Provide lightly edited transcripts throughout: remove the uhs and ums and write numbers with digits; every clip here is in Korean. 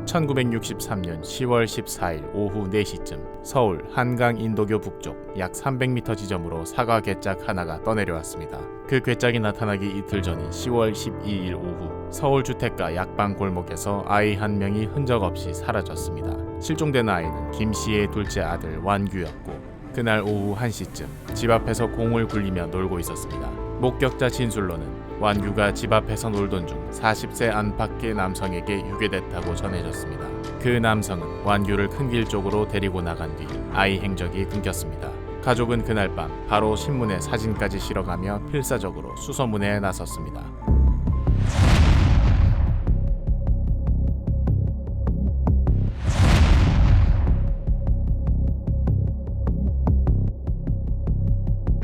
1963년 10월 14일 오후 4시쯤 서울 한강 인도교 북쪽 약 300m 지점으로 사과 괴짝 하나가 떠내려왔습니다. 그 괴짝이 나타나기 이틀 전인 10월 12일 오후 서울 주택가 약방 골목에서 아이 한 명이 흔적 없이 사라졌습니다. 실종된 아이는 김 씨의 둘째 아들 완규였고 그날 오후 1시쯤 집 앞에서 공을 굴리며 놀고 있었습니다. 목격자 진술로는 완규가 집 앞에서 놀던 중 40세 안팎의 남성에게 유괴됐다고 전해졌습니다. 그 남성은 완규를 큰 길 쪽으로 데리고 나간 뒤 아이 행적이 끊겼습니다. 가족은 그날 밤 바로 신문에 사진까지 실어가며 필사적으로 수소문에 나섰습니다.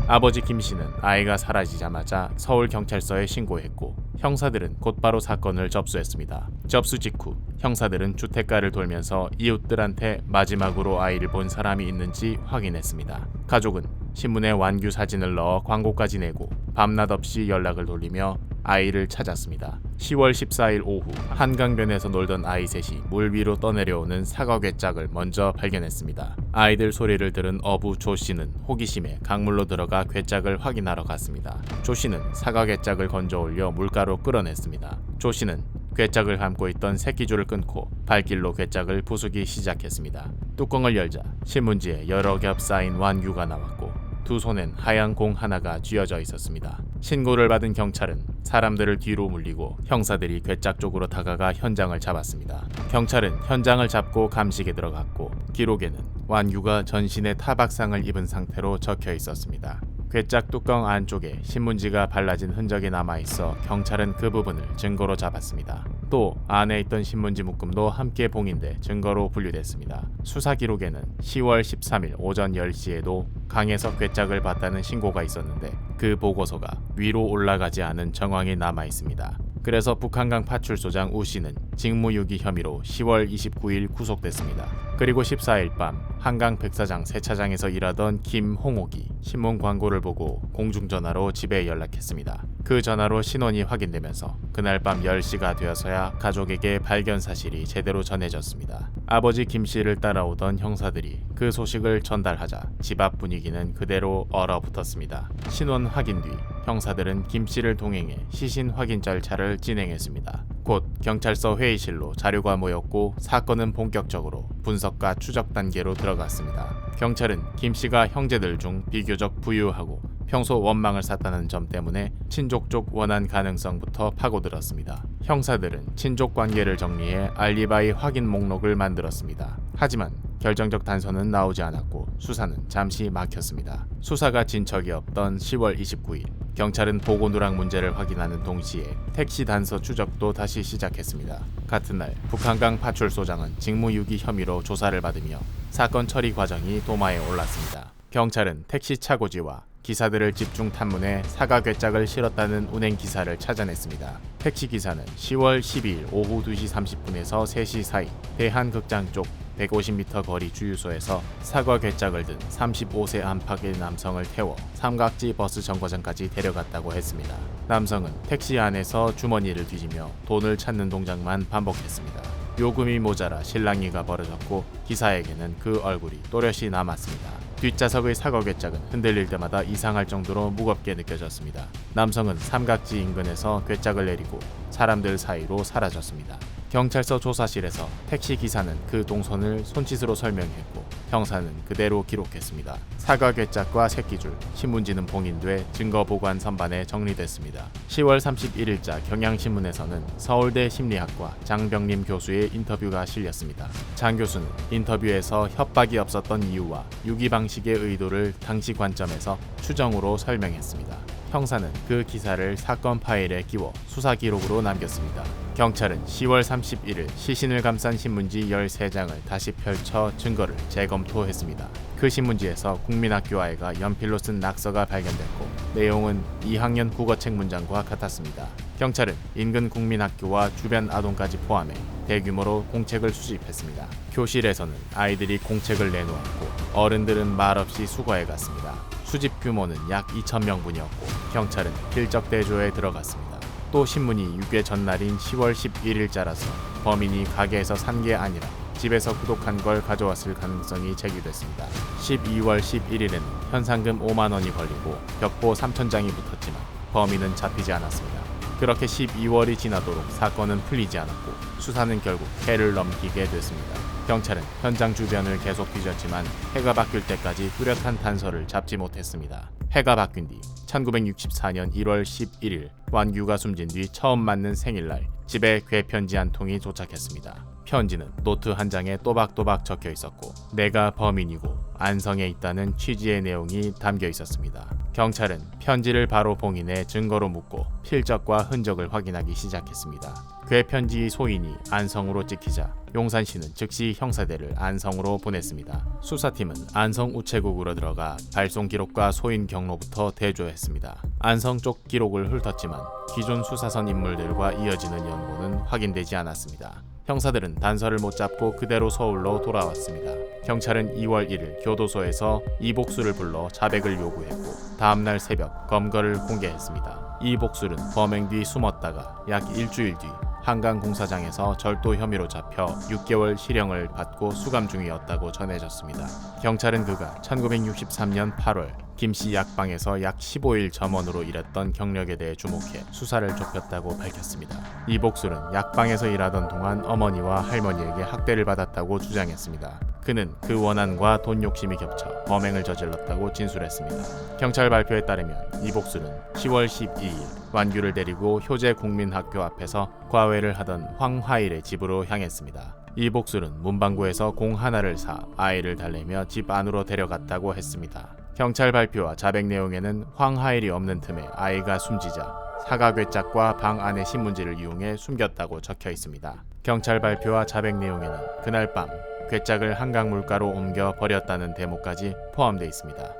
아버지 김 씨는 아이가 사라지자마자 서울경찰서에 신고했고 형사들은 곧바로 사건을 접수했습니다. 접수 직후 형사들은 주택가를 돌면서 이웃들한테 마지막으로 아이를 본 사람이 있는지 확인했습니다. 가족은 신문에 완규 사진을 넣어 광고까지 내고 밤낮 없이 연락을 돌리며 아이를 찾았습니다. 10월 14일 오후 한강변에서 놀던 아이 셋이 물 위로 떠내려오는 사과 괴짝을 먼저 발견했습니다. 아이들 소리를 들은 어부 조 씨는 호기심에 강물로 들어가 괴짝을 확인하러 갔습니다. 조 씨는 사과 괴짝을 건져 올려 물가로 끌어냈습니다. 조 씨는 괴짝을 감고 있던 새끼줄을 끊고 발길로 괴짝을 부수기 시작했습니다. 뚜껑을 열자 신문지에 여러 겹 쌓인 완규가 나왔고 두 손엔 하얀 공 하나가 쥐어져 있었습니다. 신고를 받은 경찰은 사람들을 뒤로 물리고 형사들이 괴짝 쪽으로 다가가 현장을 잡았습니다. 경찰은 현장을 잡고 감식에 들어갔고 기록에는 완규가 전신에 타박상을 입은 상태로 적혀 있었습니다. 괴짝 뚜껑 안쪽에 신문지가 발라진 흔적이 남아있어 경찰은 그 부분을 증거로 잡았습니다. 또 안에 있던 신문지 묶음도 함께 봉인돼 증거로 분류됐습니다. 수사 기록에는 10월 13일 오전 10시에도 강에서 괴짝을 봤다는 신고가 있었는데 그 보고서가 위로 올라가지 않은 정황이 남아있습니다. 그래서 북한강 파출소장 우 씨는 직무유기 혐의로 10월 29일 구속됐습니다. 그리고 14일 밤 한강 백사장 세차장에서 일하던 김홍옥이 신문 광고를 보고 공중전화로 집에 연락했습니다. 그 전화로 신원이 확인되면서 그날 밤 10시가 되어서야 가족에게 발견 사실이 제대로 전해졌습니다. 아버지 김 씨를 따라오던 형사들이 그 소식을 전달하자 집 앞 분위기는 그대로 얼어붙었습니다. 신원 확인 뒤 형사들은 김 씨를 동행해 시신 확인 절차를 진행했습니다. 곧 경찰서 회의실로 자료가 모였고 사건은 본격적으로 분석과 추적 단계로 들어갔습니다. 경찰은 김 씨가 형제들 중 비교적 부유하고 평소 원망을 샀다는 점 때문에 친족 쪽 원한 가능성부터 파고들었습니다. 형사들은 친족 관계를 정리해 알리바이 확인 목록을 만들었습니다. 하지만 결정적 단서는 나오지 않았고 수사는 잠시 막혔습니다. 수사가 진척이 없던 10월 29일 경찰은 보고 누락 문제를 확인하는 동시에 택시 단서 추적도 다시 시작했습니다. 같은 날 북한강 파출소장은 직무유기 혐의로 조사를 받으며 사건 처리 과정이 도마에 올랐습니다. 경찰은 택시 차고지와 기사들을 집중 탐문해 사과 괴짝을 실었다는 운행 기사를 찾아냈습니다. 택시 기사는 10월 12일 오후 2시 30분에서 3시 사이 대한극장 쪽 150m 거리 주유소에서 사과 괴짝을 든 35세 안팎의 남성을 태워 삼각지 버스 정거장까지 데려갔다고 했습니다. 남성은 택시 안에서 주머니를 뒤지며 돈을 찾는 동작만 반복했습니다. 요금이 모자라 실랑이가 벌어졌고 기사에게는 그 얼굴이 또렷이 남았습니다. 뒷좌석의 사과 괴짝은 흔들릴 때마다 이상할 정도로 무겁게 느껴졌습니다. 남성은 삼각지 인근에서 괴짝을 내리고 사람들 사이로 사라졌습니다. 경찰서 조사실에서 택시 기사는 그 동선을 손짓으로 설명했고 형사는 그대로 기록했습니다. 사과 괴짝과 새끼줄, 신문지는 봉인돼 증거 보관 선반에 정리됐습니다. 10월 31일자 경향신문에서는 서울대 심리학과 장병림 교수의 인터뷰가 실렸습니다. 장 교수는 인터뷰에서 협박이 없었던 이유와 유기 방식의 의도를 당시 관점에서 추정으로 설명했습니다. 형사는 그 기사를 사건 파일에 끼워 수사 기록으로 남겼습니다. 경찰은 10월 31일 시신을 감싼 신문지 13장을 다시 펼쳐 증거를 재검토했습니다. 그 신문지에서 국민학교 아이가 연필로 쓴 낙서가 발견됐고 내용은 2학년 국어책 문장과 같았습니다. 경찰은 인근 국민학교와 주변 아동까지 포함해 대규모로 공책을 수집했습니다. 교실에서는 아이들이 공책을 내놓았고 어른들은 말없이 수거해 갔습니다. 수집 규모는 약 2,000명분이었고 경찰은 필적 대조에 들어갔습니다. 또 신문이 유괴 전날인 10월 11일자라서 범인이 가게에서 산 게 아니라 집에서 구독한 걸 가져왔을 가능성이 제기됐습니다. 12월 11일에는 현상금 5만 원이 걸리고 벽보 3,000장이 붙었지만 범인은 잡히지 않았습니다. 그렇게 12월이 지나도록 사건은 풀리지 않았고 수사는 결국 해를 넘기게 됐습니다. 경찰은 현장 주변을 계속 뒤졌지만 해가 바뀔 때까지 뚜렷한 단서를 잡지 못했습니다. 해가 바뀐 뒤 1964년 1월 11일 완규가 숨진 뒤 처음 맞는 생일날 집에 괴편지 한 통이 도착했습니다. 편지는 노트 한 장에 또박또박 적혀 있었고 내가 범인이고 안성에 있다는 취지의 내용이 담겨 있었습니다. 경찰은 편지를 바로 봉인해 증거로 묻고 필적과 흔적을 확인하기 시작했습니다. 괴편지 소인이 안성으로 찍히자 용산시는 즉시 형사대를 안성으로 보냈습니다. 수사팀은 안성 우체국으로 들어가 발송 기록과 소인 경로부터 대조했습니다. 안성 쪽 기록을 훑었지만 기존 수사선 인물들과 이어지는 연고는 확인되지 않았습니다. 형사들은 단서를 못 잡고 그대로 서울로 돌아왔습니다. 경찰은 2월 1일 교도소에서 이복수를 불러 자백을 요구했고 다음날 새벽 검거를 공개했습니다. 이복수는 범행 뒤 숨었다가 약 일주일 뒤 한강공사장에서 절도 혐의로 잡혀 6개월 실형을 받고 수감 중이었다고 전해졌습니다. 경찰은 그가 1963년 8월 김씨 약방에서 약 15일 점원으로 일했던 경력에 대해 주목해 수사를 좁혔다고 밝혔습니다. 이복술은 약방에서 일하던 동안 어머니와 할머니에게 학대를 받았다고 주장했습니다. 그는 그 원한과 돈 욕심이 겹쳐 범행을 저질렀다고 진술했습니다. 경찰 발표에 따르면 이복술은 10월 12일 완규를 데리고 효재국민학교 앞에서 과외를 하던 황화일의 집으로 향했습니다. 이복술은 문방구에서 공 하나를 사 아이를 달래며 집 안으로 데려갔다고 했습니다. 경찰 발표와 자백 내용에는 황하일이 없는 틈에 아이가 숨지자 사과 괴짝과 방 안의 신문지를 이용해 숨겼다고 적혀 있습니다. 경찰 발표와 자백 내용에는 그날 밤 괴짝을 한강물가로 옮겨 버렸다는 대목까지 포함되어 있습니다.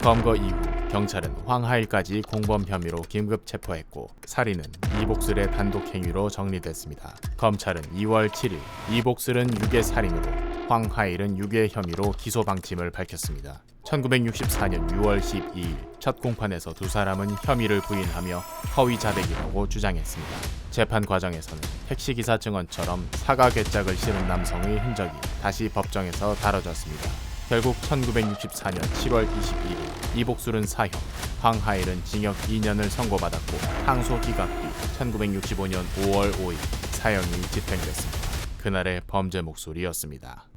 검거 이후 경찰은 황하일까지 공범 혐의로 긴급 체포했고 살인은 이복슬의 단독 행위로 정리됐습니다. 검찰은 2월 7일 이복슬은 유괴 살인으로 황하일은 유괴 혐의로 기소 방침을 밝혔습니다. 1964년 6월 12일 첫 공판에서 두 사람은 혐의를 부인하며 허위 자백이라고 주장했습니다. 재판 과정에서는 택시기사 증언처럼 사과 괴짝을 실은 남성의 흔적이 다시 법정에서 다뤄졌습니다. 결국 1964년 7월 21일 이복술은 사형, 황하일은 징역 2년을 선고받았고 항소 기각 뒤 1965년 5월 5일 사형이 집행됐습니다. 그날의 범죄 목소리였습니다.